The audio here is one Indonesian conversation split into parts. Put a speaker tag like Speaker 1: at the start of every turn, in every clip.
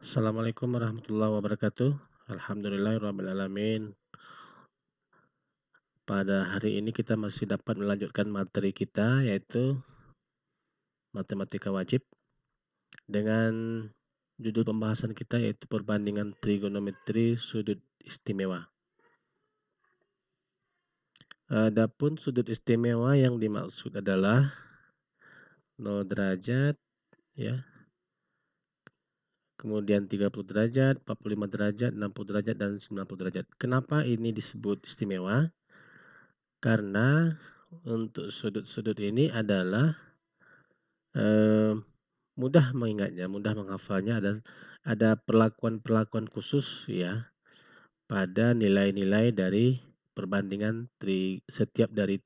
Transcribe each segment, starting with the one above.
Speaker 1: Assalamualaikum warahmatullahi wabarakatuh. Alhamdulillahirrabbilalamin. Pada hari ini kita masih dapat melanjutkan materi kita yaitu matematika wajib dengan judul pembahasan kita yaitu perbandingan trigonometri sudut istimewa. Adapun sudut istimewa yang dimaksud adalah 0 derajat ya, kemudian 30 derajat, 45 derajat, 60 derajat dan 90 derajat. Kenapa ini disebut istimewa? Karena untuk sudut-sudut ini adalah mudah mengingatnya, mudah menghafalnya, ada perlakuan-perlakuan khusus ya pada nilai-nilai dari setiap dari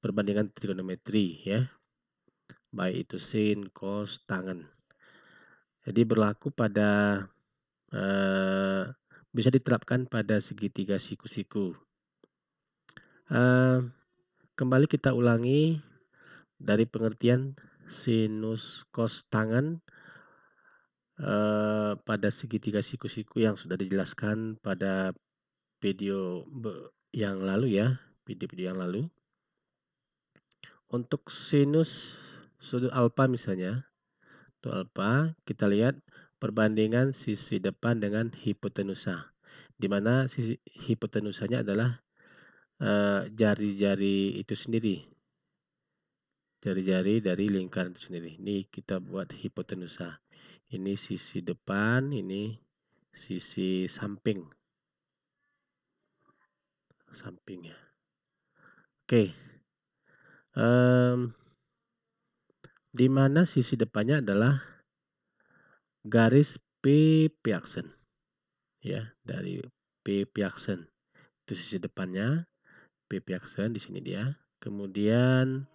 Speaker 1: perbandingan trigonometri ya, baik itu sin, cos, tangen. Jadi berlaku pada bisa diterapkan pada segitiga siku-siku. Kembali kita ulangi dari pengertian sinus cos tangen pada segitiga siku-siku yang sudah dijelaskan pada video yang lalu ya, video-video yang lalu. Untuk sinus sudut alfa misalnya, untuk alfa kita lihat perbandingan sisi depan dengan hipotenusa, di mana sisi hipotenusanya adalah jari-jari itu sendiri, jari-jari dari lingkaran itu sendiri. Ini kita buat hipotenusa. Ini sisi depan, ini sisi sampingnya. Oke. Di mana sisi depannya adalah garis P Piaxen. Ya, dari P Piaxen. Itu sisi depannya P Piaxen, di sini dia. Kemudian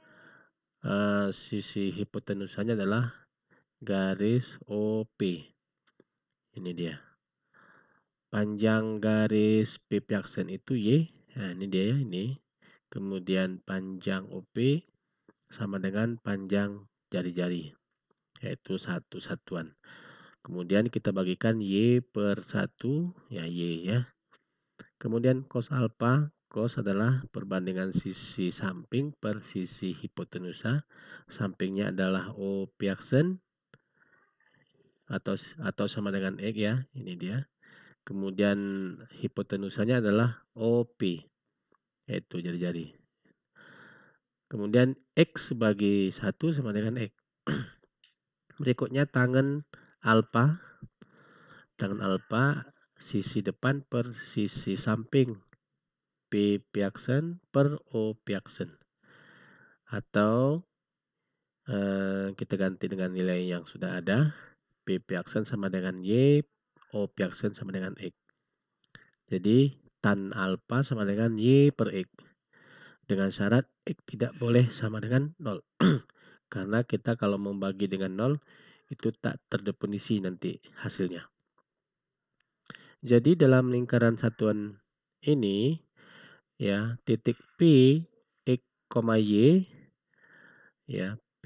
Speaker 1: sisi hipotenusanya adalah garis OP. Ini dia. Panjang garis P Piaxen itu Y. Nah, ini dia ya, ini. Kemudian panjang OP sama dengan panjang jari-jari, yaitu satu satuan. Kemudian kita bagikan Y per 1, ya Y ya. Kemudian cos alfa, cos adalah perbandingan sisi samping per sisi hipotenusa. Sampingnya adalah O Piaxen atau sama dengan X ya, ini dia. Kemudian hipotenusanya adalah OP, yaitu jari-jari. Kemudian X bagi 1 sama dengan X. Berikutnya tangen alfa. Tangen alfa sisi depan per sisi samping P Piaxen per O Piaxen. Atau kita ganti dengan nilai yang sudah ada. P Piaxen sama dengan Y, O Piaxen sama dengan X. Jadi tan alfa sama dengan Y per X. Dengan syarat X tidak boleh sama dengan 0. Karena kita kalau membagi dengan 0 itu tak terdefinisi nanti hasilnya. Jadi dalam lingkaran satuan ini ya, titik P X, Y ya, P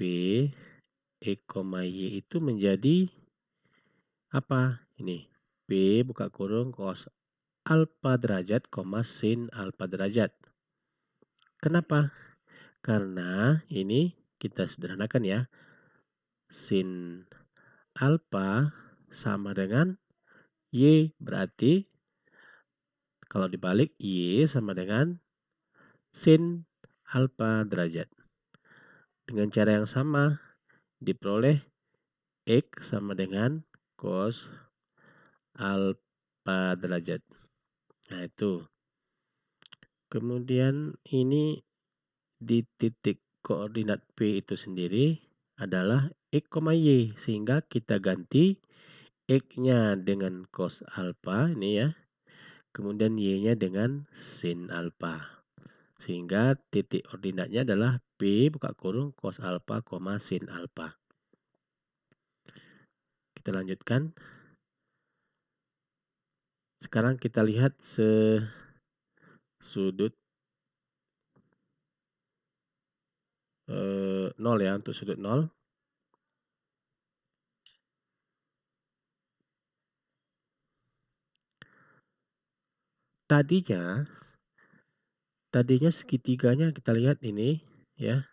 Speaker 1: X, Y itu menjadi apa? Ini P buka kurung cos alfa derajat, sin alfa derajat. Kenapa? Karena ini kita sederhanakan ya. Sin alfa sama dengan Y, berarti kalau dibalik Y sama dengan sin alfa derajat. Dengan cara yang sama diperoleh X sama dengan cos alfa derajat. Nah itu. Kemudian ini di titik koordinat P itu sendiri adalah X, Y. Sehingga kita ganti X-nya dengan cos alfa ini ya. Kemudian Y-nya dengan sin alfa. Sehingga titik ordinatnya adalah P buka kurung cos alfa, sin alfa. Kita lanjutkan. Sekarang kita lihat sudut 0 ya, untuk sudut 0. Tadinya segitiganya kita lihat ini ya,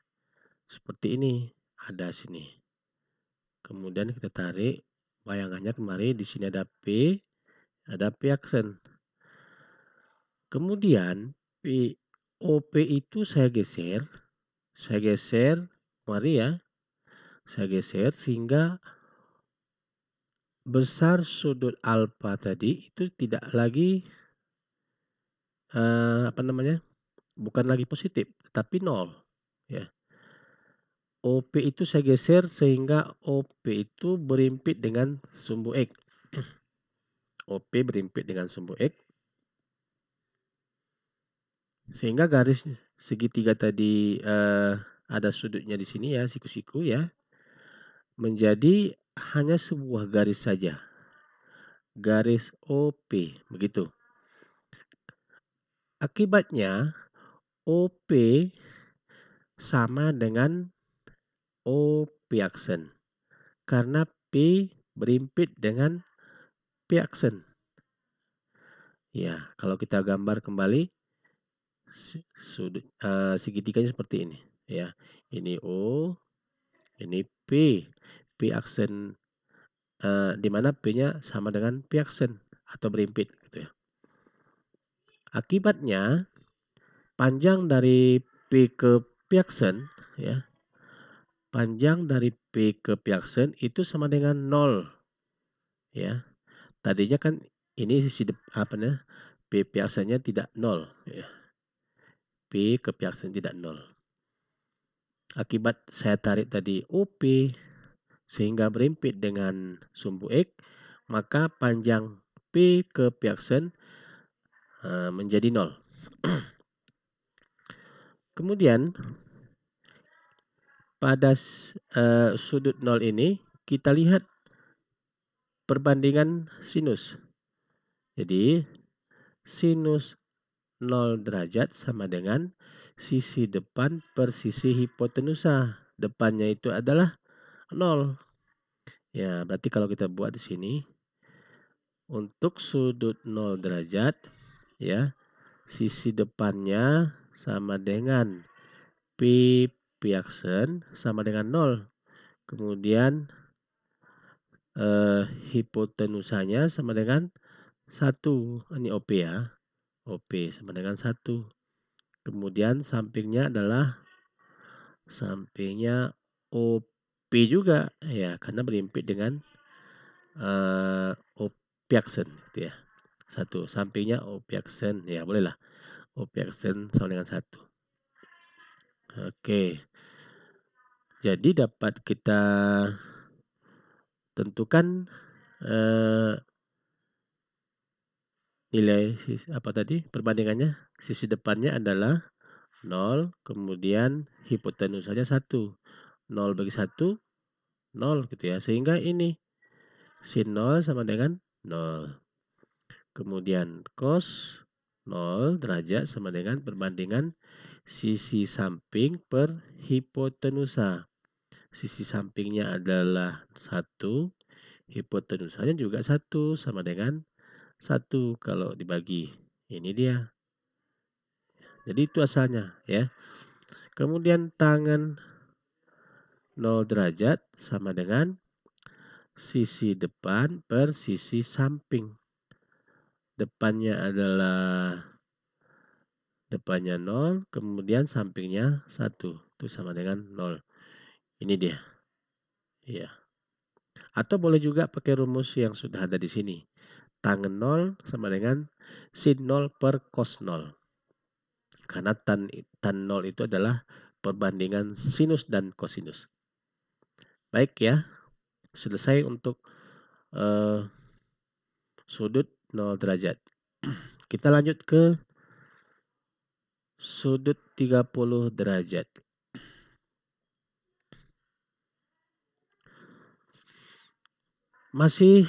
Speaker 1: seperti ini. Ada sini. Kemudian kita tarik bayangannya kemari, di sini ada P, ada P aksen. Kemudian OP itu saya geser, mari ya, saya geser sehingga besar sudut alfa tadi itu tidak lagi bukan lagi positif, tapi nol. Ya. OP itu saya geser sehingga OP itu berimpit dengan sumbu X. OP berimpit dengan sumbu X. Sehingga garis segitiga tadi ada sudutnya di sini ya, siku-siku ya. Menjadi hanya sebuah garis saja. Garis OP, begitu. Akibatnya OP sama dengan OP aksen. Karena P berimpit dengan P aksen. Ya, kalau kita gambar kembali sudut segitiganya seperti ini ya. Ini O, ini P. P aksen di mana P-nya sama dengan P aksen atau berimpit gitu ya. Akibatnya panjang dari P ke P aksen ya. Panjang dari P ke P aksen itu sama dengan 0 ya. Tadinya kan ini sisi P aksennya tidak 0 ya. P ke P aksen tidak 0. Akibat saya tarik tadi OP sehingga berimpit dengan sumbu X, maka panjang P ke P aksen menjadi 0. Kemudian pada sudut 0 ini kita lihat perbandingan sinus. Jadi sinus 0 derajat sama dengan sisi depan per sisi hipotenusa. Depannya itu adalah 0. Ya, berarti kalau kita buat di sini untuk sudut 0 derajat ya, sisi depannya sama dengan P aksen sama dengan 0. Kemudian hipotenusanya sama dengan 1. Ini OP ya. OP sama dengan 1. Kemudian sampingnya adalah OP juga ya, karena berimpit dengan OP aksen gitu ya. 1. Sampingnya OP aksen ya, bolehlah. OP aksen sama dengan 1. Oke. Jadi dapat kita tentukan nilai perbandingannya. Sisi depannya adalah 0, kemudian hipotenusanya 1. 0 bagi 1, 0 gitu ya. Sehingga ini sin 0 sama dengan 0. Kemudian cos 0 derajat sama dengan perbandingan sisi samping per hipotenusa. Sisi sampingnya adalah 1, hipotenusanya juga 1 sama dengan 1 kalau dibagi. Ini dia. Jadi itu asalnya ya. Kemudian tangen 0 derajat sama dengan sisi depan per sisi samping. Depannya 0, kemudian sampingnya 1. Itu sama dengan 0. Ini dia. Ya. Atau boleh juga pakai rumus yang sudah ada di sini. Tangen 0 sama dengan sin 0 per cos 0. Karena tan 0 itu adalah perbandingan sinus dan kosinus. Baik ya. Selesai untuk sudut 0 derajat. Kita lanjut ke sudut 30 derajat. Masih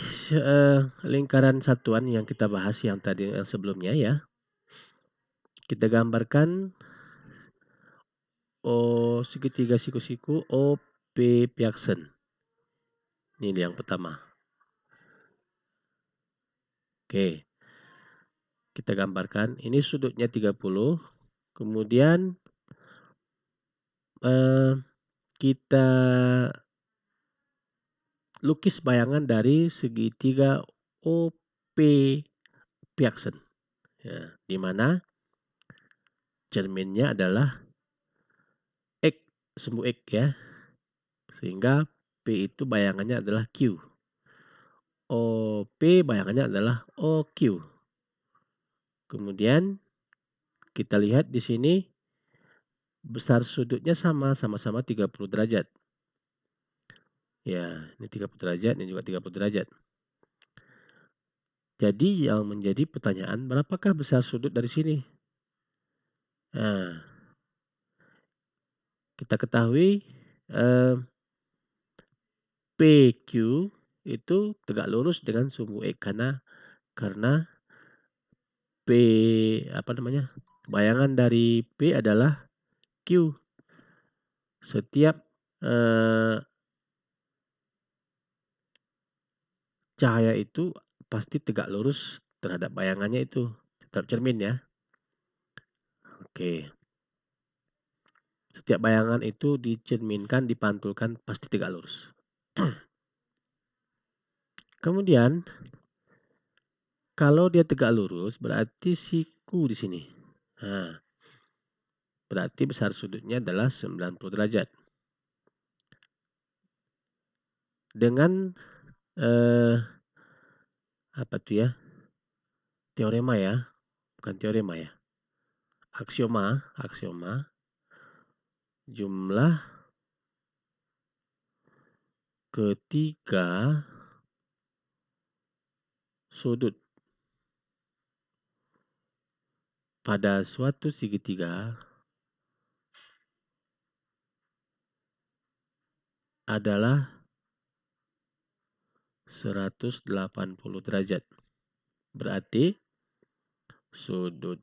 Speaker 1: lingkaran satuan yang kita bahas yang sebelumnya ya. Kita gambarkan segitiga siku-siku OP aksen. Ini yang pertama. Oke. Kita gambarkan, ini sudutnya 30, kemudian kita lukis bayangan dari segitiga OP Piaxen, ya, di mana cerminnya adalah X, sumbu X ya, sehingga P itu bayangannya adalah Q. OP bayangannya adalah OQ. Kemudian kita lihat di sini besar sudutnya sama-sama 30 derajat. Ya, ini 30 derajat, ini juga 30 derajat. Jadi yang menjadi pertanyaan, berapakah besar sudut dari sini? Nah, kita ketahui PQ itu tegak lurus dengan sumbu X karena P bayangan dari P adalah Q. Setiap cahaya itu pasti tegak lurus terhadap bayangannya itu, terhadap cermin ya. Oke. Setiap bayangan itu dicerminkan, dipantulkan, pasti tegak lurus. Kemudian, kalau dia tegak lurus, berarti siku di sini. Nah, berarti besar sudutnya adalah 90 derajat. Dengan apa tuh ya? Teorema ya, bukan teorema ya. Aksioma jumlah ketiga sudut pada suatu segitiga adalah 180 derajat. Berarti sudut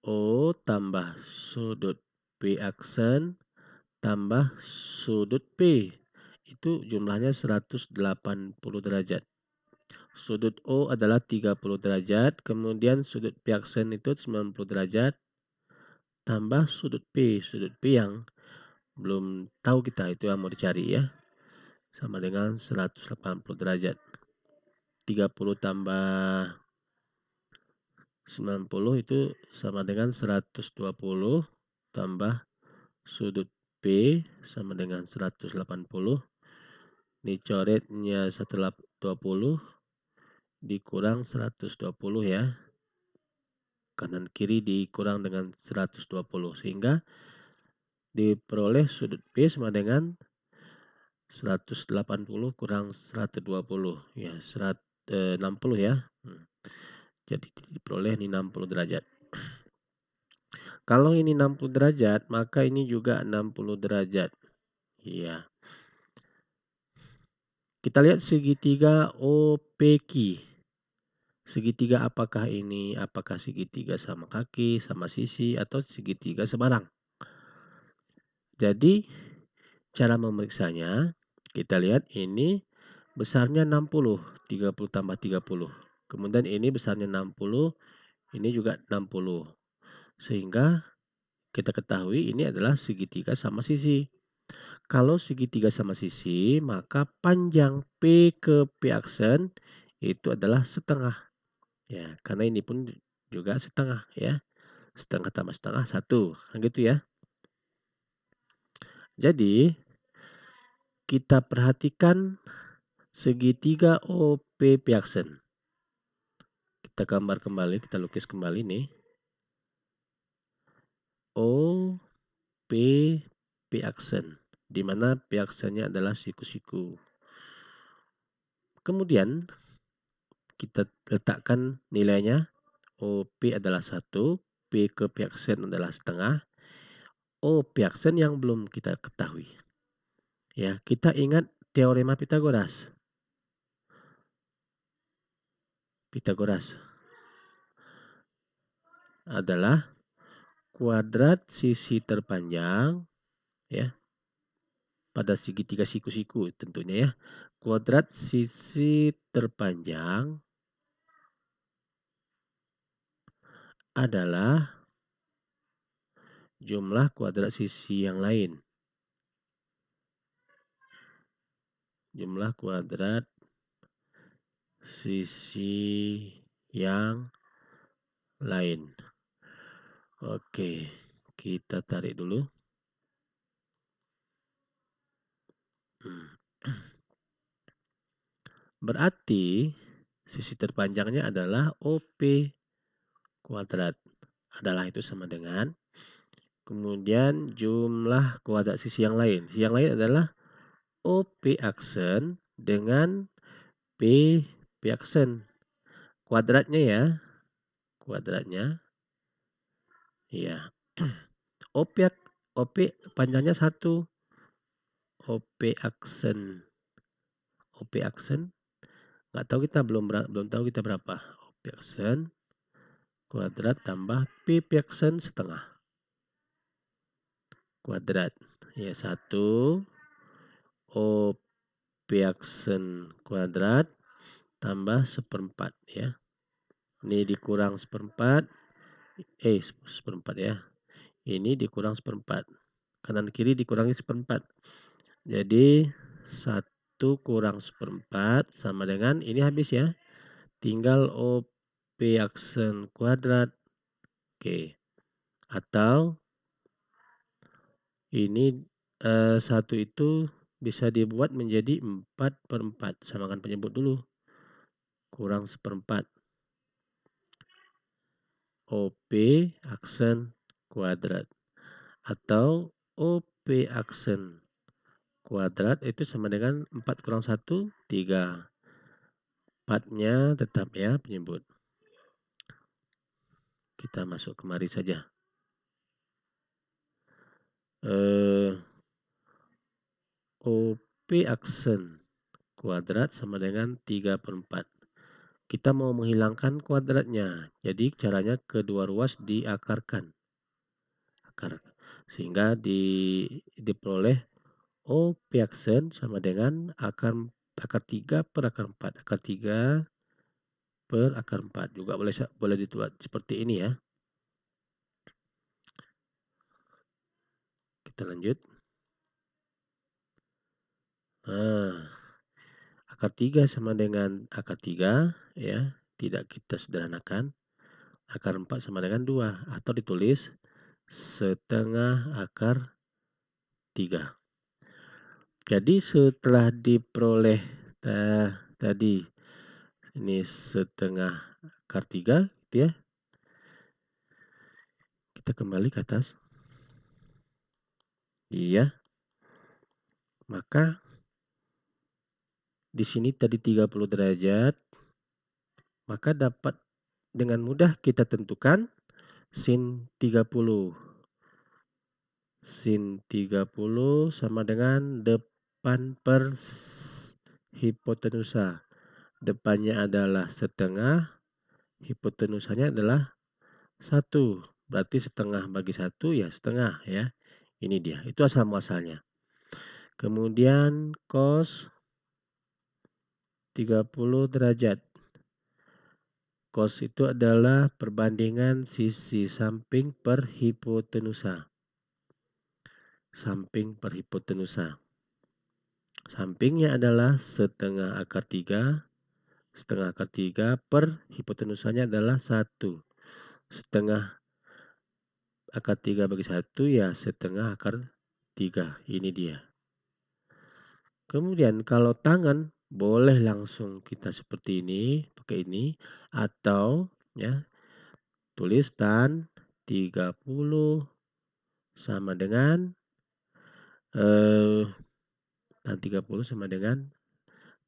Speaker 1: O tambah sudut P aksen tambah sudut P. Itu jumlahnya 180 derajat. Sudut O adalah 30 derajat, kemudian sudut P aksen itu 90 derajat, tambah sudut P. Sudut P yang belum tahu kita itu yang mau dicari ya. Sama dengan 180 derajat. 30 tambah 90 itu sama dengan 120 tambah sudut P sama dengan 180. Ini coretnya 120 dikurang 120 ya. Kanan kiri dikurang dengan 120 sehingga diperoleh sudut P sama dengan 180 kurang 120 ya 60 ya. Jadi diperoleh ini 60 derajat. Kalau ini 60 derajat, maka ini juga 60 derajat. Iya. Kita lihat segitiga OPQ. Segitiga apakah ini? Apakah segitiga sama kaki, sama sisi, atau segitiga sebarang? Jadi, cara memeriksanya, kita lihat ini besarnya 60. 30 tambah 30. Kemudian ini besarnya 60. Ini juga 60. Sehingga kita ketahui ini adalah segitiga sama sisi. Kalau segitiga sama sisi, maka panjang P ke P aksen itu adalah setengah. Ya, karena ini pun juga setengah ya. Setengah tambah setengah 1. Gitu ya. Jadi, kita perhatikan segitiga OP P aksen. Kita gambar kembali, kita lukis kembali nih. O P P aksen, di mana P aksennya adalah siku-siku. Kemudian kita letakkan nilainya. OP adalah 1, P ke P aksen adalah setengah. O P aksen yang belum kita ketahui. Ya, kita ingat teorema Pitagoras. Pitagoras adalah kuadrat sisi terpanjang ya pada segitiga siku-siku tentunya ya. Kuadrat sisi terpanjang adalah jumlah kuadrat sisi yang lain. Jumlah kuadrat sisi yang lain. Oke, kita tarik dulu. Berarti sisi terpanjangnya adalah OP kuadrat. Adalah itu sama dengan. Kemudian jumlah kuadrat sisi yang lain. Sisi yang lain adalah OP aksen dengan P aksen. Kuadratnya ya. Kuadratnya. Ya. OP panjangnya 1. OP aksen. OP aksen. Nggak tahu kita belum tahu kita berapa. OP aksen kuadrat tambah P aksen setengah. Kuadrat. Ya 1. OP aksen kuadrat tambah 1/4 ya. Ini dikurang 1/4. Seperempat ya. Ini dikurang 1/4. Kanan kiri dikurangi 1/4. Jadi 1 kurang 1/4 sama dengan ini habis ya. Tinggal OP aksen kuadrat. Oke. Atau ini 1 itu bisa dibuat menjadi 4/4. Samakan penyebut dulu. Kurang 1/4. OP aksen kuadrat. Atau OP aksen kuadrat itu sama dengan 4 kurang 1, 3. 4-nya tetap ya penyebut. Kita masuk kemari saja. OP aksen kuadrat sama dengan 3/4. Kita mau menghilangkan kuadratnya. Jadi caranya kedua ruas diakarkan. Sehingga diperoleh OP aksen sama dengan akar 3 per akar 4. Akar 3 per akar 4. Juga boleh dibuat seperti ini ya. Kita lanjut. Nah, akar 3 sama dengan akar 3 ya. Tidak kita sederhanakan. Akar 4 sama dengan 2. Atau ditulis setengah akar 3. Jadi setelah diperoleh tadi ini setengah akar 3 gitu ya. Kita kembali ke atas. Iya. Maka di sini tadi 30 derajat. Maka dapat dengan mudah kita tentukan sin 30. Sin 30 sama dengan depan per hipotenusa. Depannya adalah setengah, hipotenusanya adalah 1. Berarti setengah bagi 1 ya setengah ya. Ini dia, itu asal muasalnya. Kemudian cos 30 derajat. Cos itu adalah perbandingan sisi samping per hipotenusa. Samping per hipotenusa. Sampingnya adalah setengah akar 3. Setengah akar 3 per hipotenusanya adalah 1. Setengah akar 3 bagi 1 ya setengah akar 3. Ini dia. Kemudian kalau tangan boleh langsung kita seperti ini, pakai ini. Atau ya tulis tan 30 sama dengan tan 30 sama dengan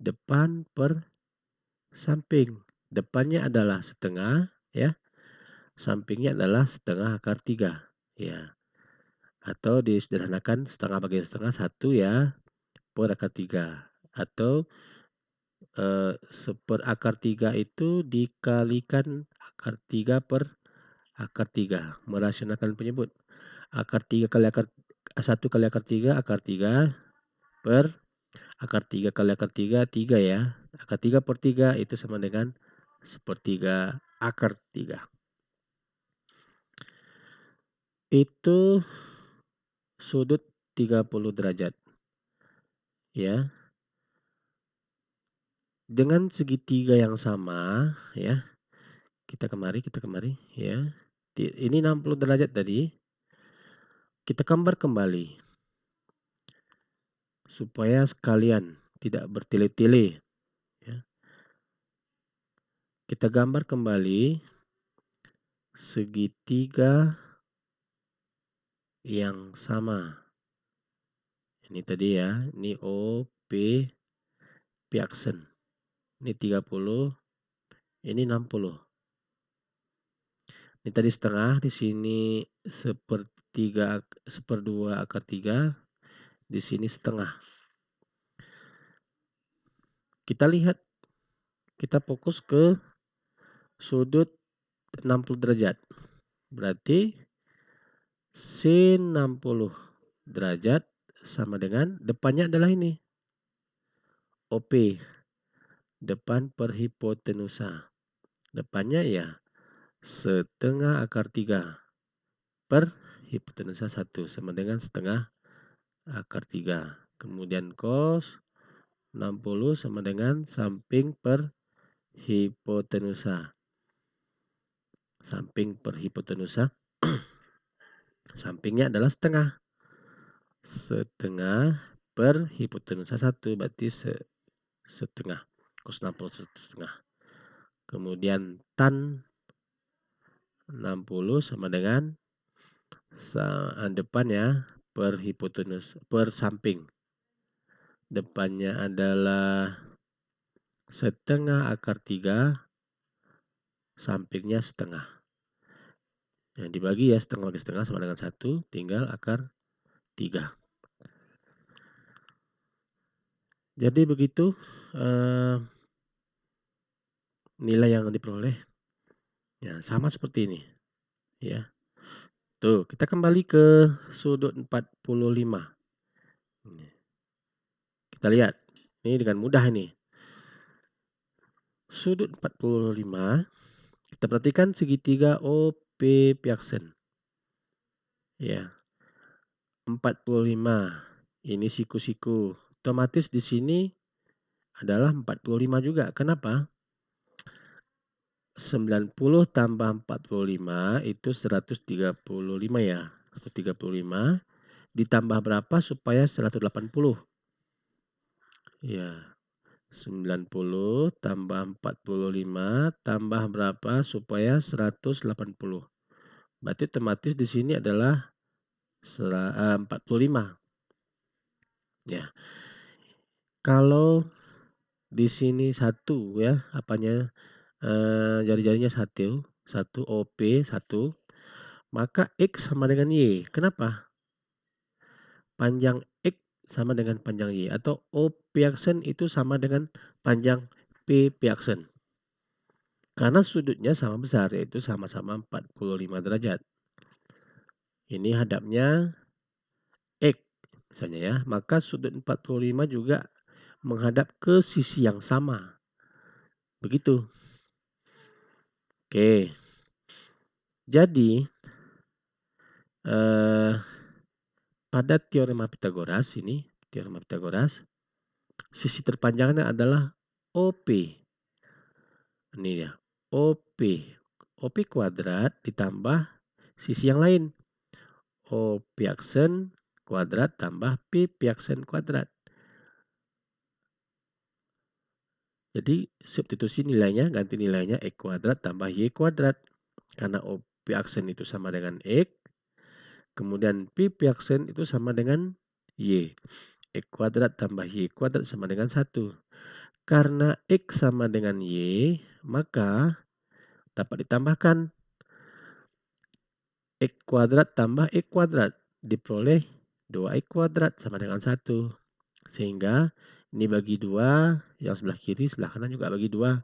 Speaker 1: depan per samping. Depannya adalah setengah ya. Sampingnya adalah setengah akar 3 ya. Atau disederhanakan setengah bagi setengah 1 ya per akar 3. Atau seper akar 3 itu dikalikan akar 3 per akar 3. Merasionalkan penyebut. Akar 3 kali akar 1 kali akar 3, akar 3 per akar 3 kali akar 3, 3 ya. Akar 3 per 3 itu sama dengan 1/3 akar 3. itu sudut 30 derajat. Ya. Dengan segitiga yang sama, ya. Kita kemari, ya. Ini 60 derajat tadi. Kita gambar kembali. Supaya sekalian tidak bertele-tele. Ya. Kita gambar kembali segitiga yang sama. Ini tadi ya, ini O, P, P aksen. Ini 30, ini 60. Ini tadi setengah, di sini seperdua akar 3, di sini setengah. Kita lihat, kita fokus ke sudut 60 derajat. Berarti C60 derajat sama dengan depannya adalah ini. OP. Depan per hipotenusa. Depannya ya setengah akar 3 per hipotenusa 1 sama dengan setengah akar 3. Kemudian cos 60 sama dengan samping per hipotenusa. Samping per hipotenusa. Sampingnya adalah setengah. Setengah per hipotenusa 1. Berarti setengah. Cos 60 setengah. Kemudian tan 60 sama dengan depannya per hipotenus per samping. Depannya adalah setengah akar 3, sampingnya setengah. Yang dibagi ya setengah bagi setengah sama dengan 1, tinggal akar 3. Jadi begitu nilai yang diperoleh. Ya, sama seperti ini. Ya. Tuh, kita kembali ke sudut 45. Kita lihat. Ini dengan mudah ini. Sudut 45, kita perhatikan segitiga OP piaksen. Ya. 45. Ini siku-siku. Otomatis di sini adalah 45 juga. Kenapa? 90 tambah 45 itu 135 ya. 135 ditambah berapa supaya 180? Ya. 90 tambah 45 tambah berapa supaya 180. Berarti otomatis di sini adalah 45. Ya. Kalau di sini 1 ya, apanya jari-jarinya 1 OP 1, maka X sama dengan Y. Kenapa? Panjang X sama dengan panjang Y atau O piaksen itu sama dengan panjang P piaksen. Karena sudutnya sama besar, yaitu sama-sama 45 derajat. Ini hadapnya X misalnya ya, maka sudut 45 juga menghadap ke sisi yang sama. Begitu. Oke. Jadi pada teorema Pitagoras ini, sisi terpanjangnya adalah OP. Ini ya, OP. OP kuadrat ditambah sisi yang lain. O piaksen kuadrat tambah P piaksen kuadrat. Jadi substitusi nilainya, ganti nilainya X kuadrat tambah Y kuadrat. Karena O piaksen itu sama dengan X. Kemudian P piaksen itu sama dengan Y. X kuadrat tambah Y kuadrat sama dengan 1. Karena X sama dengan Y, maka dapat ditambahkan X kuadrat tambah X kuadrat. Diperoleh 2X kuadrat sama dengan 1. Sehingga ini bagi 2, yang sebelah kiri, sebelah kanan juga bagi 2.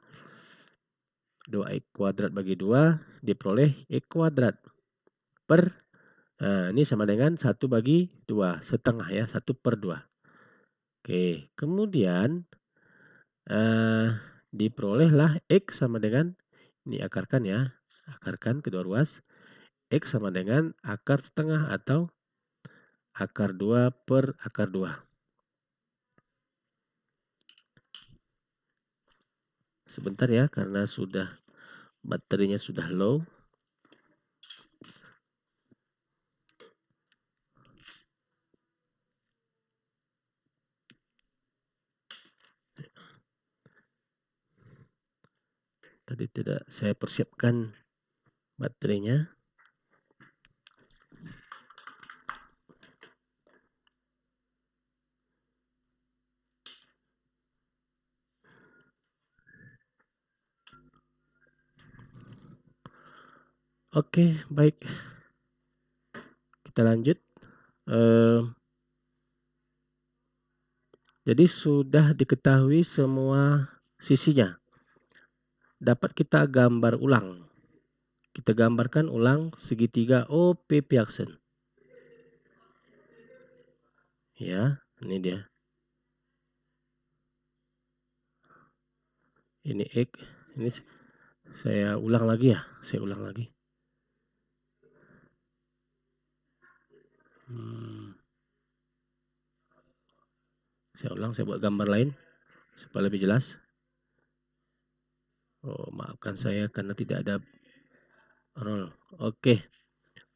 Speaker 1: 2X kuadrat bagi 2, diperoleh X kuadrat. Per, ini sama dengan 1 bagi 2, setengah ya, 1 per 2. Oke, kemudian diperolehlah X sama dengan, ini akarkan ya, akarkan kedua ruas. X sama dengan akar setengah atau akar 2 per akar 2. Sebentar ya, karena baterainya sudah low. Tadi tidak saya persiapkan baterainya. Oke, baik. Kita lanjut. Jadi sudah diketahui semua sisinya. Dapat kita gambar ulang. Kita gambarkan ulang segitiga OP Piaxen. Ya, ini dia. Ini X. Ini saya ulang lagi ya. Saya ulang lagi. Saya ulang, saya buat gambar lain supaya lebih jelas. Oh, maafkan saya karena tidak ada roll. Oke.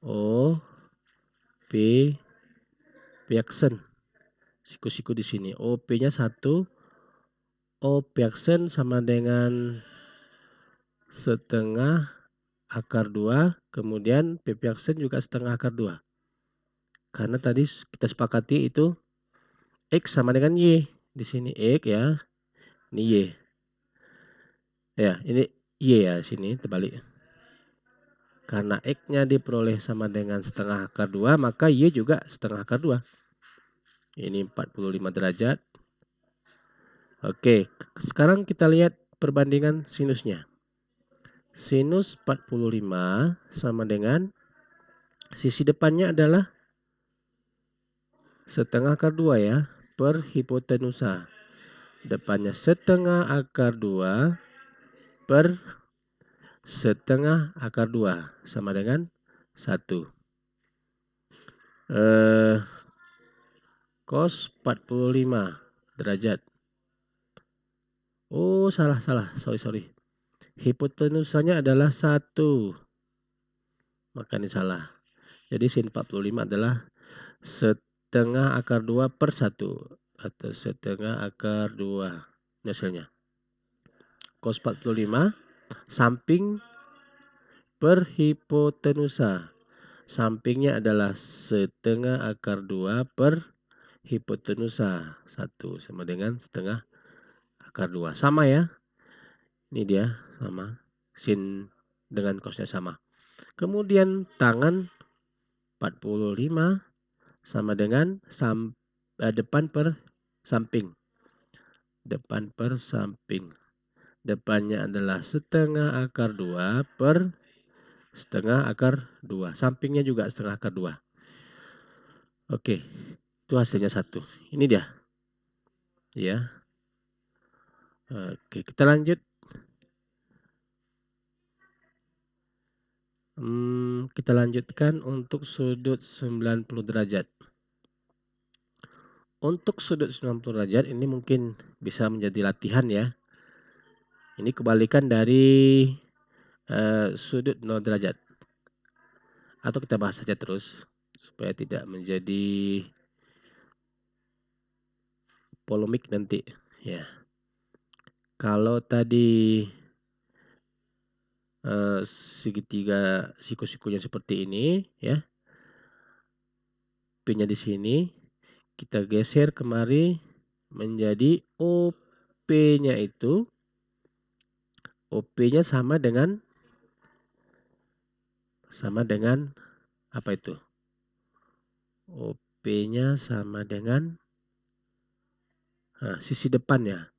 Speaker 1: O P Piaxen. Siku-siku di sini. OP-nya 1. O Piaxen sama dengan setengah akar 2. Kemudian P Piaxen juga setengah akar 2. Karena tadi kita sepakati itu X sama dengan Y. Di sini X ya. Ini Y. Ya, ini Y ya sini terbalik. Karena X-nya diperoleh sama dengan setengah akar 2, maka Y juga setengah akar 2. Ini 45 derajat. Oke, sekarang kita lihat perbandingan sinusnya. Sinus 45 sama dengan sisi depannya adalah setengah akar 2 ya, per hipotenusa. Depannya setengah akar 2 per setengah akar 2 sama dengan 1. Cos 45 derajat. Oh, salah. Sorry. Hipotenusanya adalah 1. Maka ini salah. Jadi sin 45 adalah setengah akar 2 per 1. Atau setengah akar 2. Ini hasilnya. Cos 45 samping per hipotenusa. Sampingnya adalah setengah akar 2 per hipotenusa. 1 sama dengan setengah akar 2. Sama ya. Ini dia sama. Sin dengan cosnya sama. Kemudian tangan 45 sama dengan depan per samping. Depan per samping. Depannya adalah setengah akar 2 per setengah akar 2. Sampingnya juga setengah akar 2. Oke, itu hasilnya 1. Ini dia. Ya. Oke, kita lanjut. Kita lanjutkan untuk sudut 90 derajat. Untuk sudut 90 derajat ini mungkin bisa menjadi latihan ya. Ini kebalikan dari sudut 0 derajat. Atau kita bahas saja terus supaya tidak menjadi polemik nanti ya. Kalau tadi segitiga siku-sikunya seperti ini ya. P-nya di sini kita geser kemari menjadi OP-nya itu OP-nya sama dengan apa itu? OP-nya sama dengan sisi depannya.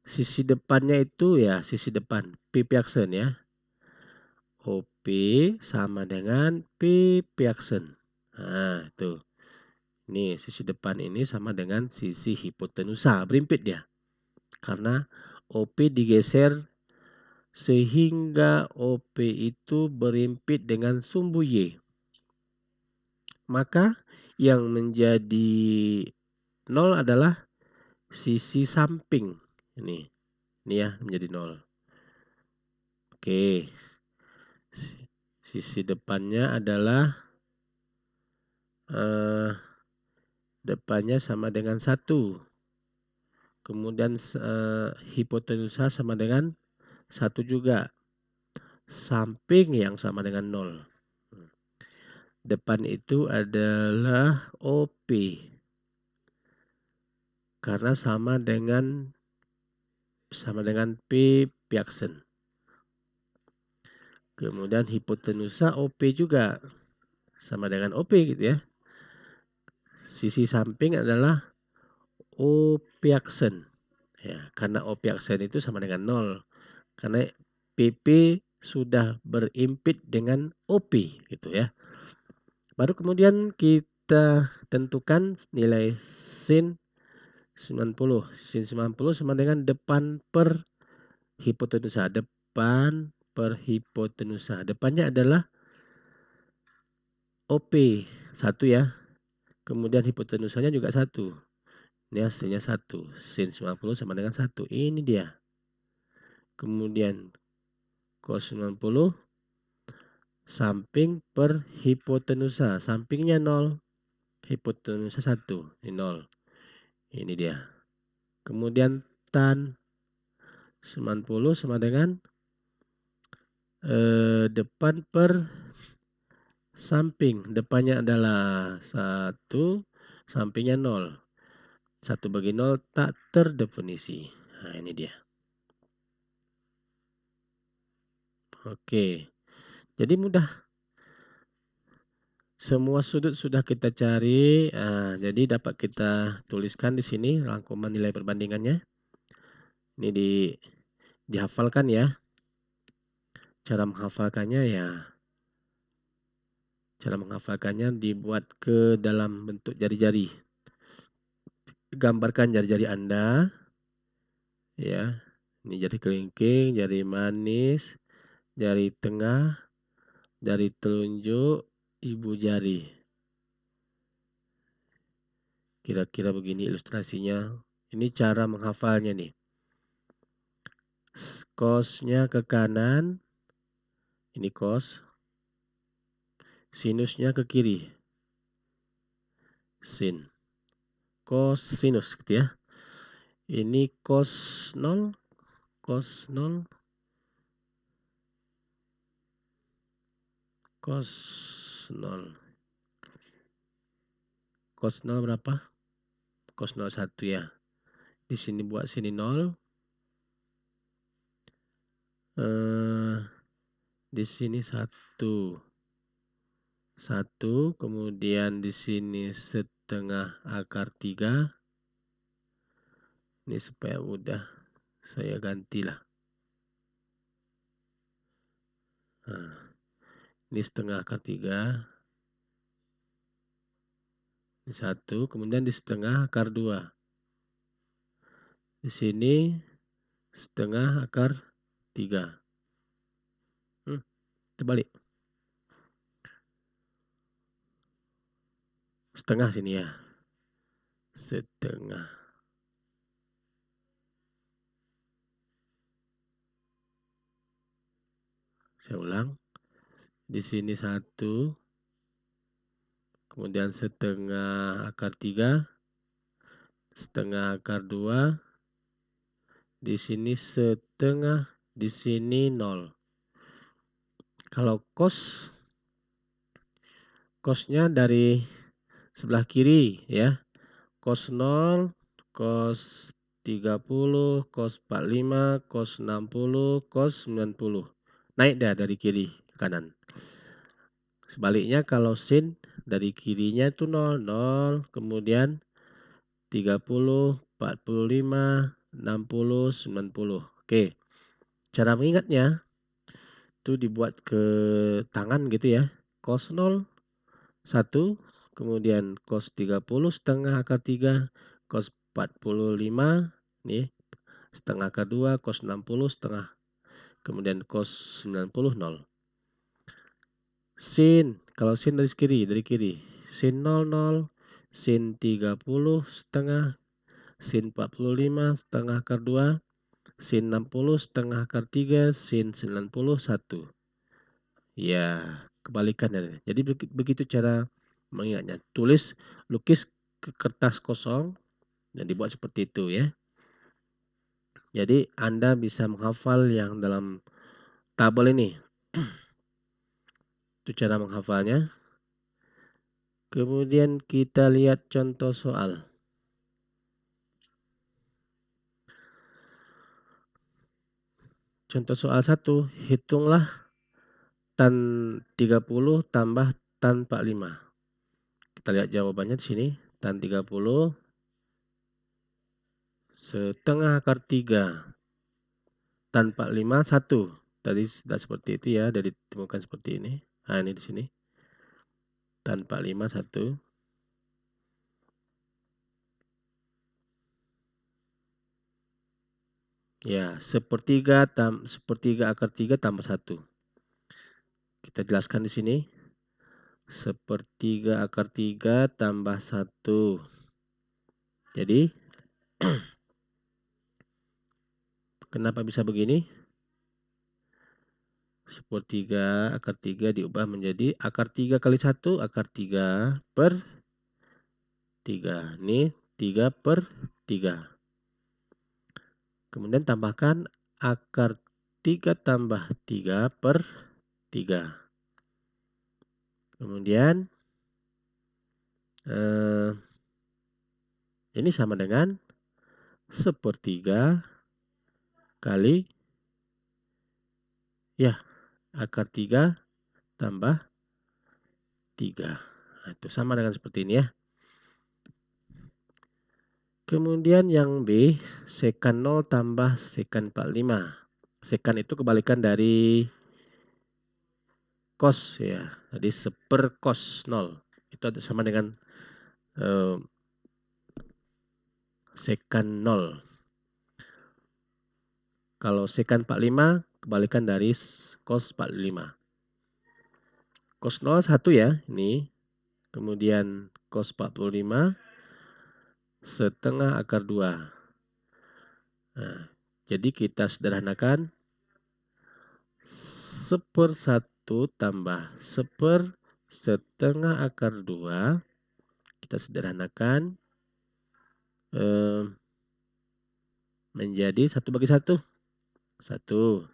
Speaker 1: Sisi depannya itu ya sisi depan P Piaxen ya. OP sama dengan P Piaxen. Nah, itu. Ini sisi depan ini sama dengan sisi hipotenusa. Berimpit dia. Karena OP digeser sehingga OP itu berimpit dengan sumbu Y. Maka yang menjadi 0 adalah sisi samping. Ini ya menjadi 0. Oke. Sisi depannya adalah depannya sama dengan 1. Kemudian hipotenusa sama dengan 1 juga. Samping yang sama dengan 0. Depan itu adalah OP. Karena sama dengan P Piaxen. Kemudian hipotenusa OP juga sama dengan OP gitu ya. Sisi samping adalah O Piaxen. Ya, karena O Piaxen itu sama dengan 0. Karena PP sudah berimpit dengan OP gitu ya. Baru kemudian kita tentukan nilai sin 90. Sin 90 sama dengan depan per hipotenusa. Depan per hipotenusa. Depannya adalah OP 1 ya. Kemudian hipotenusanya juga 1. Ini hasilnya 1. Sin 90 sama dengan 1. Ini dia. Kemudian cos 90 samping per hipotenusa. Sampingnya 0. Hipotenusa 1. Ini 0. Ini dia. Kemudian tan 90 sama dengan depan per samping. Depannya adalah 1. Sampingnya 0. 1 bagi 0 tak terdefinisi. Nah ini dia. Oke. Jadi mudah. Semua sudut sudah kita cari. Jadi dapat kita tuliskan di sini rangkuman nilai perbandingannya. Ini dihafalkan ya. Cara menghafalkannya dibuat ke dalam bentuk jari-jari. Gambarkan jari-jari Anda. Ya. Ini jari kelingking, jari manis, jari tengah, jari telunjuk, ibu jari. Kira-kira begini ilustrasinya. Ini cara menghafalnya nih. Cosnya ke kanan. Ini cos. Sinusnya ke kiri. Sin. Cos sinus gitu ya. Ini cos 0. Cos 0. Cos 0. Cos 0 berapa? Cos 0 1 ya. Di sini buat sini 0. Di sini 1. 1. Kemudian di sini setengah akar 3. Ini supaya mudah. Saya gantilah. Ini setengah akar 3. Ini 1. Kemudian di setengah akar 2. Di sini setengah akar 3. Terbalik. Setengah sini ya. Setengah. Saya ulang. Di sini 1. Kemudian setengah akar 3. Setengah akar 2. Di sini setengah. Di sini 0. Kalau cosnya dari sebelah kiri ya. Cos 0, cos 30, cos 45, cos 60, cos 90. Naik dah dari kiri ke kanan. Sebaliknya kalau sin dari kirinya itu 0, 0, kemudian 30, 45, 60, 90. Oke. Cara mengingatnya itu dibuat ke tangan gitu ya. Cos 0, 1, kemudian cos 30 setengah akar 3, cos 45 nih setengah akar 2, cos 60 setengah Kemudian cos 90, 0. Sin, kalau sin dari kiri. Sin 0, 0. Sin 30 setengah. Sin 45 setengah akar 2. Sin 60 setengah akar 3. Sin 90, 1. Ya, kebalikannya. Jadi begitu cara mengingatnya. Lukis ke kertas kosong dan dibuat seperti itu ya. Jadi Anda bisa menghafal yang dalam tabel ini. Itu cara menghafalnya. Kemudian kita lihat contoh soal. Contoh soal 1, hitunglah tan 30 tambah tan 45. Kita lihat jawabannya di sini. Tan 30 setengah akar 3. Tan 45, 1. Tadi sudah seperti itu ya, sudah ditemukan seperti ini. Nah, ini di sini. Tan 45, 1. Ya, sepertiga akar 3 tambah 1. Kita jelaskan di sini. Sepertiga akar 3 tambah 1. Jadi, kenapa bisa begini? Sepertiga akar 3 diubah menjadi akar 3 kali 1, akar 3 per 3. Ini 3 per 3. Kemudian tambahkan akar 3 tambah 3 per 3. Kemudian ini sama dengan sepertiga kali akar 3 tambah 3. Nah, itu sama dengan seperti ini ya. Kemudian yang B, sekan 0 tambah sekan 45. Sekan itu kebalikan dari cos ya. Jadi seper cos 0. Itu sama dengan sekan 0. Kalau sekan 45 kebalikan dari cos 45. Cos 0 1 ya, ini. Kemudian cos 45 setengah akar 2. Nah, jadi kita sederhanakan. Seper 1 tambah seper setengah akar 2. Kita sederhanakan. Menjadi 1 bagi 1. 1.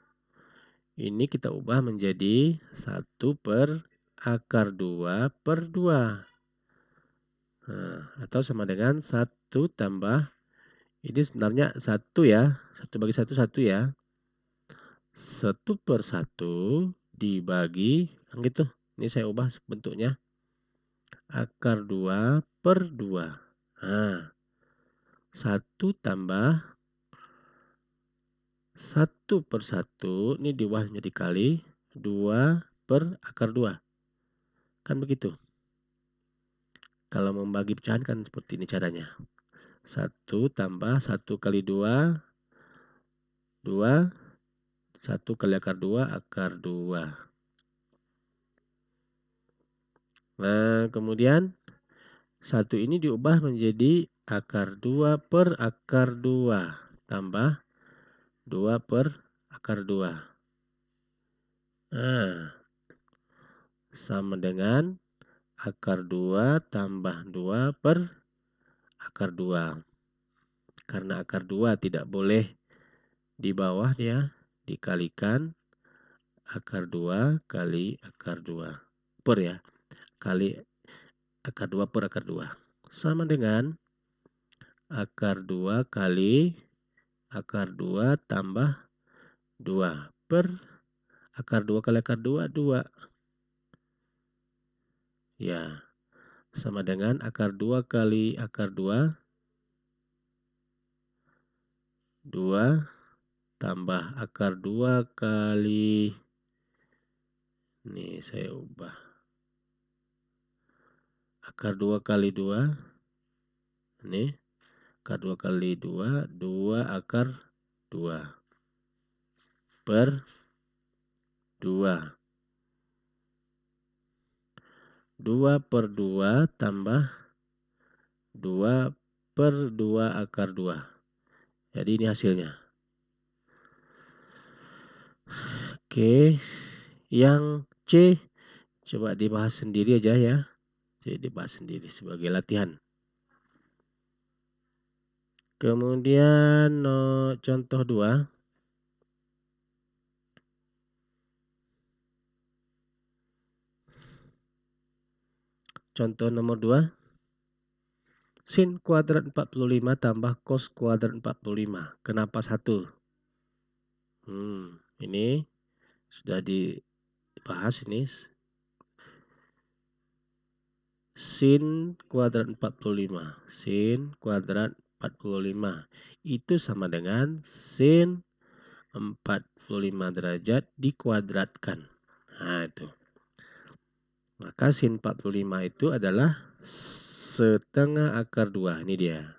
Speaker 1: Ini kita ubah menjadi 1 per akar 2 per 2. Nah, atau sama dengan 1 tambah, ini sebenarnya 1 ya. 1 bagi 1, 1 ya. 1 per 1 dibagi, gitu. Ini saya ubah bentuknya. Akar 2 per 2. Nah, 1 tambah 1 per 1, ini diubah menjadi kali 2 per akar 2. Kan begitu. Kalau membagi pecahan kan seperti ini caranya. 1 tambah 1 kali 2, 2. 1 kali akar 2, akar 2. Nah, kemudian 1 ini diubah menjadi akar 2 per akar 2. Tambah 2 per akar 2. Nah, sama dengan akar 2 tambah 2 per akar 2. Karena akar 2 tidak boleh di bawah ya, dikalikan akar 2 kali akar 2. Per ya, kali akar 2 per akar 2. Sama dengan akar 2 kali akar 2 tambah 2 per akar 2 kali akar 2, 2. Ya, sama dengan akar 2 kali akar 2, 2 tambah akar 2 kali, nih saya ubah. Akar 2 kali 2, nih. Akar 2 kali 2, 2 akar 2. Per 2. 2 per 2 tambah 2 per 2 akar 2. Jadi ini hasilnya. Oke. Yang C coba dibahas sendiri aja ya. C dibahas sendiri sebagai latihan. Kemudian contoh 2. Contoh nomor 2. Sin kuadrat 45 tambah cos kuadrat 45. Kenapa 1? Ini sudah dibahas ini. Sin kuadrat 45. Sin kuadrat 45. Itu sama dengan sin 45 derajat dikuadratkan. Nah itu. Maka sin 45 itu adalah setengah akar 2. Ini dia.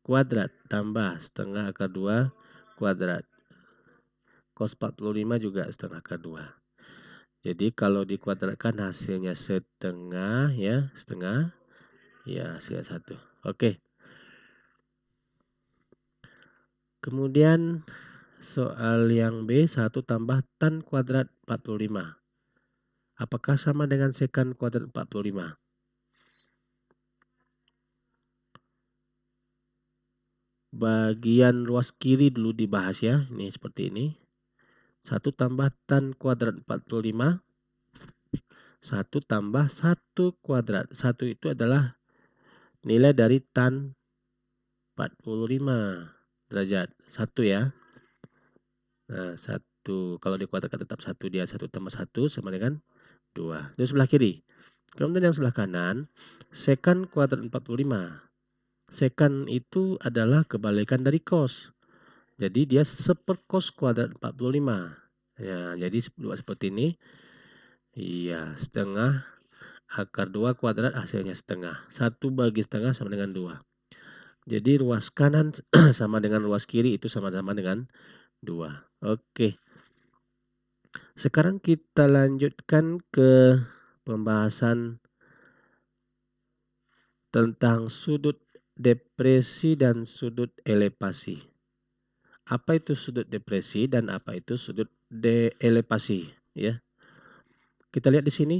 Speaker 1: Kuadrat tambah setengah akar 2 kuadrat. Cos 45 juga setengah akar 2. Jadi kalau dikuadratkan hasilnya setengah ya. Setengah. Ya hasilnya 1. Oke. Kemudian soal yang B, 1 tambah tan kuadrat 45. Apakah sama dengan sekan kuadrat 45? Bagian ruas kiri dulu dibahas ya. Ini seperti ini. 1 tambah tan kuadrat 45. 1 tambah 1 kuadrat. 1 itu adalah nilai dari tan 45 derajat. 1 ya. Nah 1. Kalau dikuadratkan tetap 1 dia. 1 tambah 1 sama dengan 2. Di sebelah kiri. Kemudian yang sebelah kanan, sekan kuadrat 45. Sekan itu adalah kebalikan dari cos. Jadi dia sepercos kuadrat 45. Ya, jadi seperti ini. Iya, setengah akar 2 kuadrat hasilnya setengah. 1 bagi setengah sama dengan 2. Jadi ruas kanan sama dengan ruas kiri itu sama-sama dengan 2. Oke. Sekarang kita lanjutkan ke pembahasan tentang sudut depresi dan sudut elevasi. Apa itu sudut depresi dan apa itu sudut elevasi? Ya, kita lihat di sini.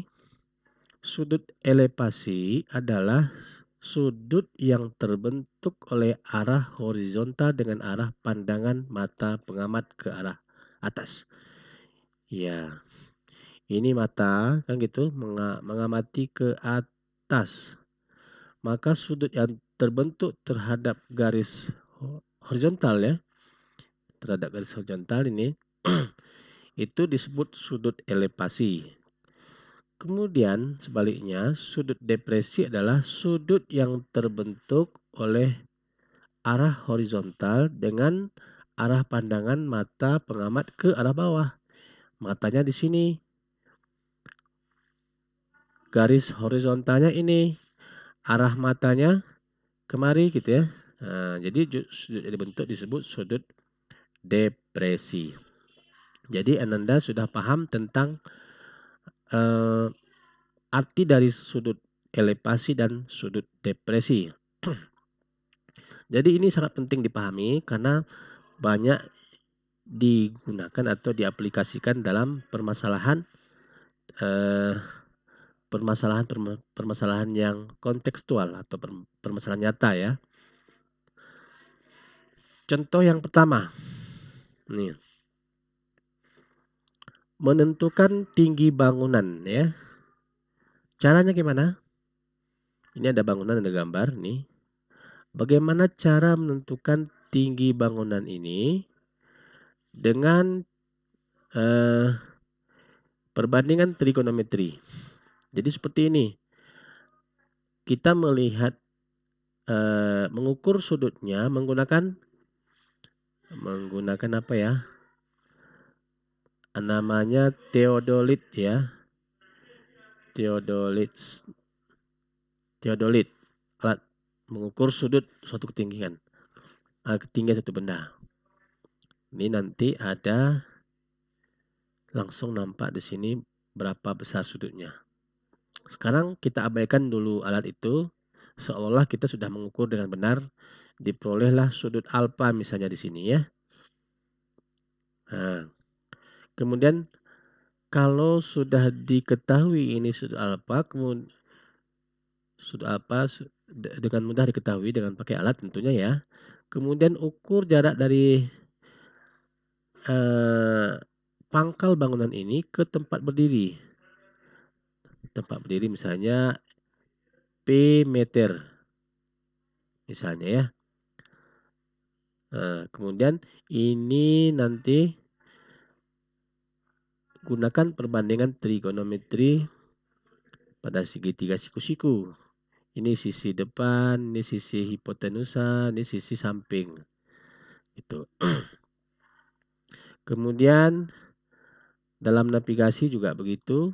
Speaker 1: Sudut elevasi adalah sudut yang terbentuk oleh arah horizontal dengan arah pandangan mata pengamat ke arah atas. Ya, ini mata kan gitu mengamati ke atas. Maka sudut yang terbentuk terhadap garis horizontal ya, terhadap garis horizontal ini itu disebut sudut elevasi. Kemudian sebaliknya sudut depresi adalah sudut yang terbentuk oleh arah horizontal dengan arah pandangan mata pengamat ke arah bawah. Matanya di sini. Garis horizontalnya ini. Arah matanya kemari gitu ya. Nah, jadi sudut yang dibentuk disebut sudut depresi. Jadi Ananda sudah paham tentang arti dari sudut elevasi dan sudut depresi. Jadi ini sangat penting dipahami karena banyak digunakan atau diaplikasikan dalam permasalahan permasalahan yang kontekstual atau permasalahan nyata ya. Contoh yang pertama, nih, menentukan tinggi bangunan ya. Caranya gimana? Ini ada bangunan, ada gambar nih. Bagaimana cara menentukan tinggi bangunan ini dengan perbandingan trigonometri. Jadi seperti ini. Kita melihat mengukur sudutnya menggunakan apa ya? Namanya teodolit ya. Teodolit. Alat mengukur sudut suatu ketinggian. Ketinggian suatu benda. Ini nanti ada langsung nampak di sini berapa besar sudutnya. Sekarang kita abaikan dulu alat itu, seolah-olah kita sudah mengukur dengan benar, diperolehlah sudut alfa misalnya di sini ya. Nah, kemudian kalau sudah diketahui ini sudut alfa, kemudian sudut alfa dengan mudah diketahui dengan pakai alat tentunya ya. Kemudian ukur jarak dari pangkal bangunan ini ke tempat berdiri. Tempat berdiri misalnya P meter. Misalnya ya. Nah, kemudian ini nanti gunakan perbandingan trigonometri pada segitiga siku-siku. Ini sisi depan, ini sisi hipotenusa, ini sisi samping. Itu. Kemudian dalam navigasi juga begitu.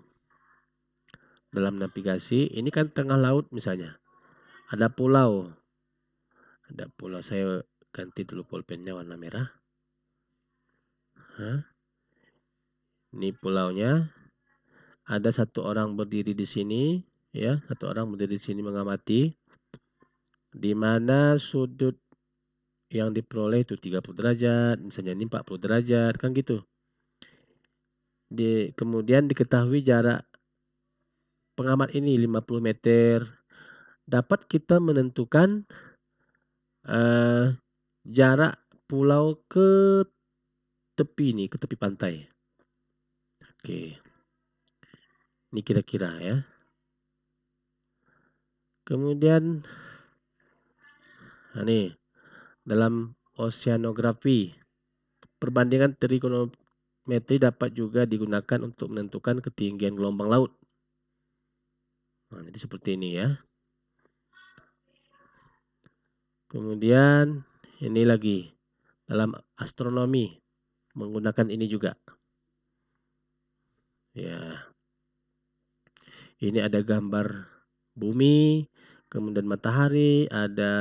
Speaker 1: Dalam navigasi, ini kan tengah laut misalnya. Ada pulau. Ada pulau, saya ganti dulu pulpennya warna merah. Ini pulaunya. Ada satu orang berdiri di sini, ya, satu orang berdiri di sini mengamati. Di mana sudut yang diperoleh itu 30 derajat, misalnya ini 40 derajat, kan gitu. Kemudian diketahui jarak pengamat ini 50 meter. Dapat kita menentukan jarak pulau ke tepi nih, ke tepi pantai. Oke. Ini kira-kira ya. Kemudian nih dalam oceanografi, perbandingan trigonometri dapat juga digunakan untuk menentukan ketinggian gelombang laut. Nah, jadi seperti ini ya. Kemudian ini lagi dalam astronomi menggunakan ini juga. Ya. Ini ada gambar bumi, kemudian matahari, ada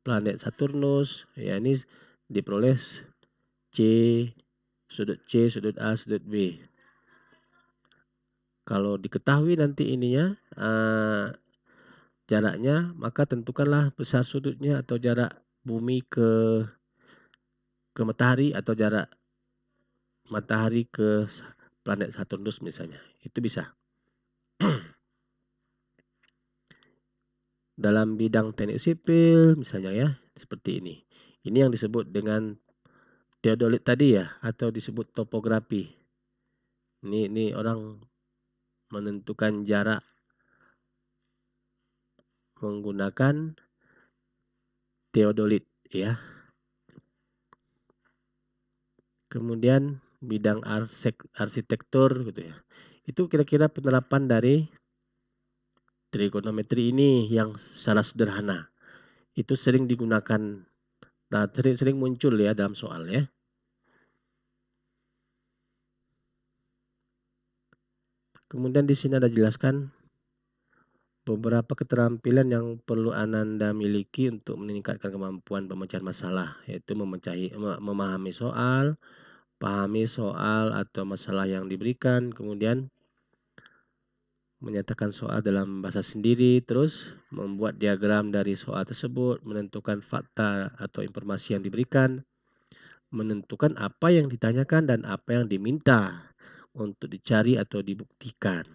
Speaker 1: planet Saturnus. Ya, ini diperoleh sudut C, sudut A, sudut B. Kalau diketahui nanti ininya jaraknya, maka tentukanlah besar sudutnya atau jarak bumi ke matahari atau jarak matahari ke planet Saturnus misalnya. Itu bisa. Dalam bidang teknik sipil misalnya ya, seperti ini. Ini yang disebut dengan teodolit tadi ya, atau disebut topografi. Ini orang menentukan jarak menggunakan teodolit ya. Kemudian bidang arsitektur gitu ya. Itu kira-kira penerapan dari trigonometri ini yang secara sederhana. Itu sering digunakan, nah, sering muncul ya dalam soal ya. Kemudian di sini ada jelaskan beberapa keterampilan yang perlu Ananda miliki untuk meningkatkan kemampuan pemecahan masalah, yaitu memahami soal, pahami soal atau masalah yang diberikan, kemudian menyatakan soal dalam bahasa sendiri, terus membuat diagram dari soal tersebut, menentukan fakta atau informasi yang diberikan, menentukan apa yang ditanyakan dan apa yang diminta untuk dicari atau dibuktikan.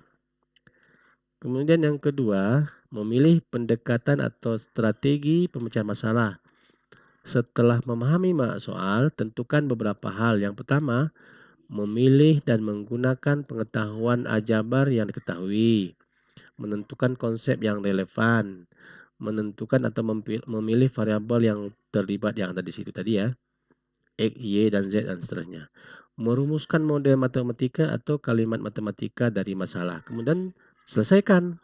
Speaker 1: Kemudian yang kedua, memilih pendekatan atau strategi pemecahan masalah. Setelah memahami soal, tentukan beberapa hal. Yang pertama, memilih dan menggunakan pengetahuan aljabar yang diketahui. Menentukan konsep yang relevan. Menentukan atau memilih variabel yang terlibat yang ada di situ tadi ya. X, Y, dan Z, dan seterusnya. Merumuskan model matematika atau kalimat matematika dari masalah. Kemudian selesaikan.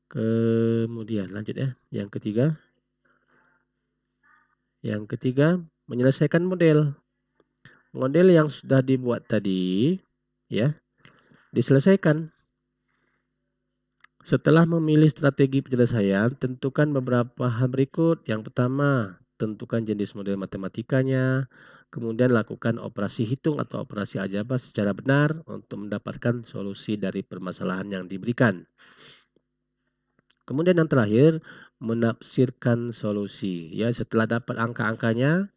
Speaker 1: Kemudian lanjut ya. Yang ketiga menyelesaikan model. Model yang sudah dibuat tadi ya, diselesaikan. Setelah memilih strategi penyelesaian, tentukan beberapa hal berikut. Yang pertama, tentukan jenis model matematikanya. Kemudian lakukan operasi hitung atau operasi aljabar secara benar untuk mendapatkan solusi dari permasalahan yang diberikan. Kemudian yang terakhir, menafsirkan solusi. Ya, setelah dapat angka-angkanya,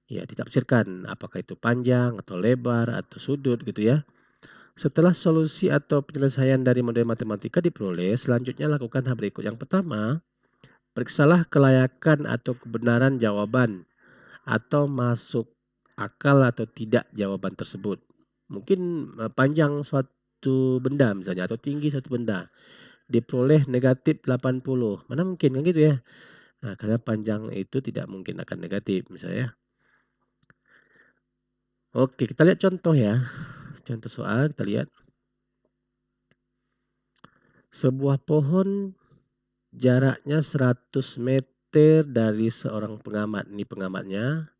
Speaker 1: ya ditafsirkan apakah itu panjang atau lebar atau sudut gitu ya. Setelah solusi atau penyelesaian dari model matematika diperoleh, selanjutnya lakukan hal berikut. Yang pertama, periksalah kelayakan atau kebenaran jawaban atau masuk akal atau tidak jawaban tersebut. Mungkin panjang suatu benda misalnya atau tinggi suatu benda diperoleh negatif 80. Mana mungkin kan gitu ya. Nah, karena panjang itu tidak mungkin akan negatif misalnya. Oke, kita lihat contoh ya. Contoh soal kita lihat. Sebuah pohon jaraknya 100 meter dari seorang pengamat. Ini pengamatnya.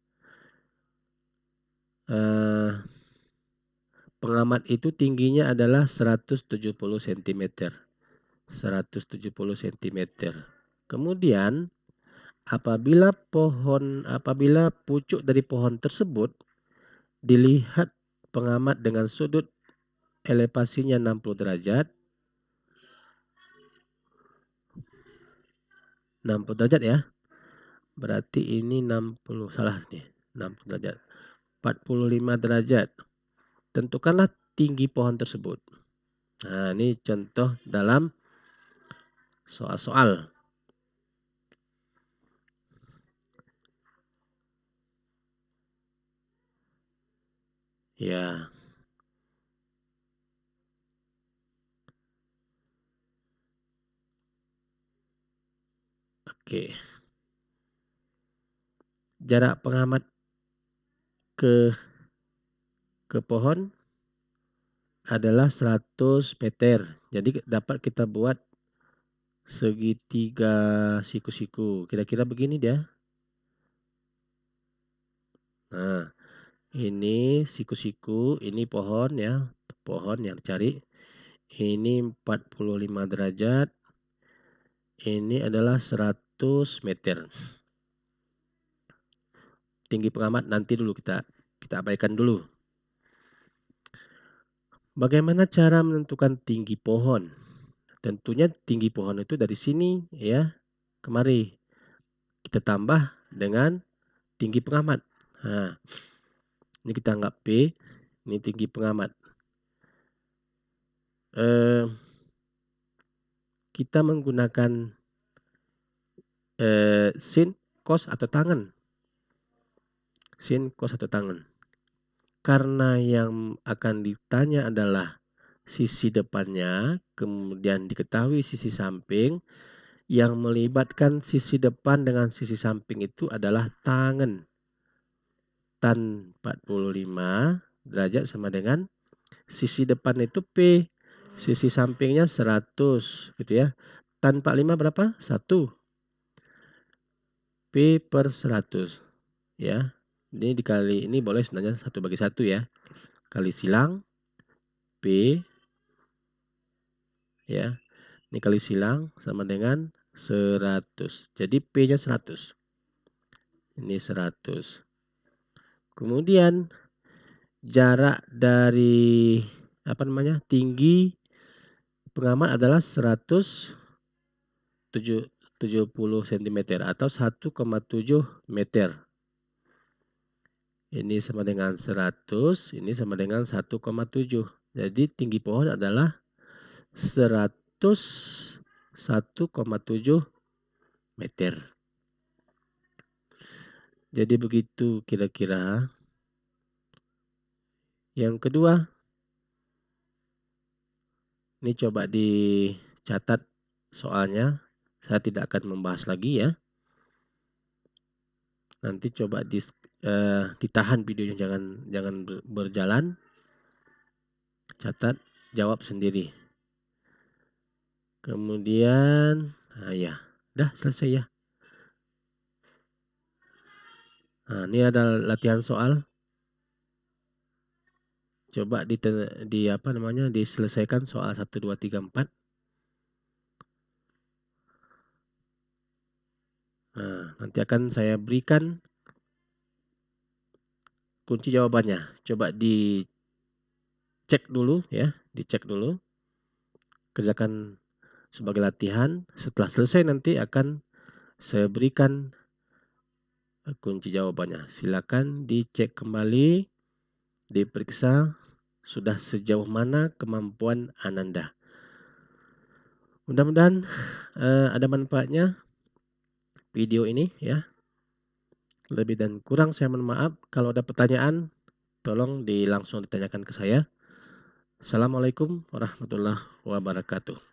Speaker 1: Pengamat itu tingginya adalah 170 cm. 170 cm. Kemudian apabila pucuk dari pohon tersebut dilihat pengamat dengan sudut elevasinya 60 derajat. 60 derajat ya. Berarti ini 60, salah nih. 60 derajat. 45 derajat. Tentukanlah tinggi pohon tersebut. Nah, ini contoh dalam soal-soal. Ya. Oke. Jarak pengamat ke pohon adalah 100 meter. Jadi dapat kita buat segitiga siku-siku. Kira-kira begini dia. Nah, ini siku-siku, ini pohon ya. Pohon yang dicari. Ini 45 derajat. Ini adalah 100 meter. Tinggi pengamat nanti dulu kita abaikan dulu. Bagaimana cara menentukan tinggi pohon? Tentunya tinggi pohon itu dari sini ya kemari. Kita tambah dengan tinggi pengamat. Nah, ini kita anggap P. Ini tinggi pengamat. Kita menggunakan sin, cos atau tangen. Sin, cos atau tangen. Karena yang akan ditanya adalah sisi depannya, kemudian diketahui sisi samping, yang melibatkan sisi depan dengan sisi samping itu adalah tangen. Tan 45 derajat sama dengan sisi depan itu P, sisi sampingnya 100 gitu ya. Tan 45 berapa? 1. P per 100 ya. Ini dikali, ini boleh sebenarnya 1/1 ya. Kali silang P ya. Ini kali silang sama dengan 100. Jadi P-nya 100. Ini 100. Kemudian jarak dari tinggi pengamat adalah 170 cm atau 1,7 meter. Ini sama dengan 100, ini sama dengan 1,7. Jadi tinggi pohon adalah 101,7 meter. Jadi begitu kira-kira. Yang kedua, ini coba dicatat soalnya. Saya tidak akan membahas lagi ya. Nanti coba ditahan videonya, jangan berjalan. Catat, jawab sendiri. Kemudian, ya, dah selesai ya. Nah, ini ada latihan soal. Coba diselesaikan soal 1, 2, 3, 4. Nah, nanti akan saya berikan kunci jawabannya. Coba dicek dulu ya, dicek dulu. Kerjakan sebagai latihan. Setelah selesai nanti akan saya berikan kunci jawabannya. Silakan dicek kembali, diperiksa sudah sejauh mana kemampuan Ananda. Mudah-mudahan ada manfaatnya video ini ya. Lebih dan kurang saya mohon maaf. Kalau ada pertanyaan, tolong langsung ditanyakan ke saya. Assalamualaikum warahmatullahi wabarakatuh.